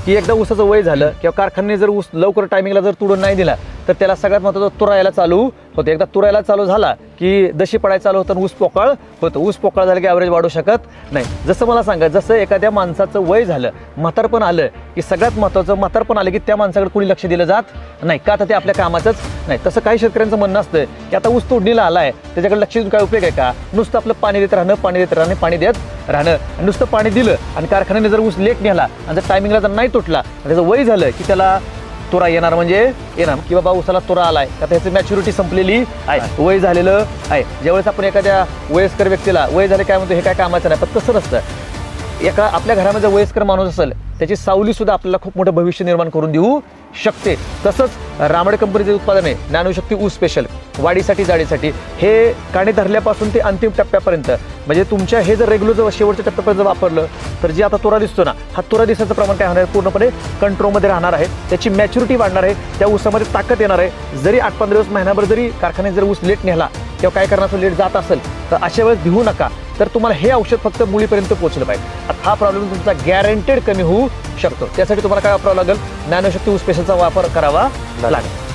की एकदा ऊसाचं वय झालं किंवा कारखान्याने जर ऊस लवकर टायमिंगला जर तुडून नाही दिला तर त्याला सगळ्यात महत्त्वाचं तुरायला चालू होतं. एकदा तुरायला चालू झाला की दशी पडायला चालू होतं, ऊस पोकळ होतं. ऊस पोकळ झालं की ॲव्हरेज वाढू शकत नाही. जसं मला सांगा, जसं एखाद्या माणसाचं वय झालं, म्हातारपण आलं की सगळ्यात महत्त्वाचं म्हातारपण आलं की त्या माणसाकडे कोणी लक्ष दिलं जात नाही का, तर ते आपल्या कामाचंच नाही. तसं काही शेतकऱ्यांचं म्हणणं असतं की आता ऊस तोडणीला आलाय, त्याच्याकडे लक्ष देऊन काय उपयोग आहे का, नुसतं आपलं पाणी देत राहणं, पाणी देत राहणं, पाणी देत राहणं. नुसतं पाणी दिलं आणि कारखान्याने जर ऊस लेट नेला आणि जर टायमिंगला जर नाही तुटला, त्याचं वय झालं की त्याला तुरा येणार, म्हणजे येणार की बाबा ऊसाला तुरा आलाय का त्याची मॅच्युरिटी संपलेली आहे, वय झालेलं आहे. ज्यावेळेस आपण एखाद्या वयस्कर व्यक्तीला वय झाले काय म्हणतो, हे काय कामाचं नाही, पण तसं नसतं. एका आपल्या घरामध्ये वयस्कर माणूस असेल, त्याची सावली सुद्धा आपल्याला खूप मोठं भविष्य निर्माण करून देऊ शकते. तसंच रामडे कंपनीचे उत्पादन आहे नॅनोशक्ती ऊस स्पेशल, वाढीसाठी जाडीसाठी, हे काणे धरल्यापासून ते अंतिम टप्प्यापर्यंत, म्हणजे तुमच्या हे जर रेग्युलर शेवटच्या टप्प्यापर्यंत वापरलं तर जे आता तुरा दिसतो ना, हा तुरा दिसाचं प्रमाण काय होणार आहे, पूर्णपणे कंट्रोलमध्ये राहणार आहे. त्याची मॅच्युरिटी वाढणार आहे, त्या ऊसामध्ये ताकद येणार आहे. जरी 8-15 दिवस, महिनाभर जरी कारखान्यात जर ऊस लेट नेला किंवा काय करण्याचं लेट जात असेल तर अशा वेळेस भिवू नका. तर तुम्हाला हे औषध फक्त मुळीपर्यंत पोहोचलं पाहिजे. हा प्रॉब्लेम तुमचा गॅरंटेड कमी होऊ शकतो. त्यासाठी तुम्हाला काय वापरावं लागेल, नॅनोशक्ती ऊस स्पेशलचा वापर करावा लागेल.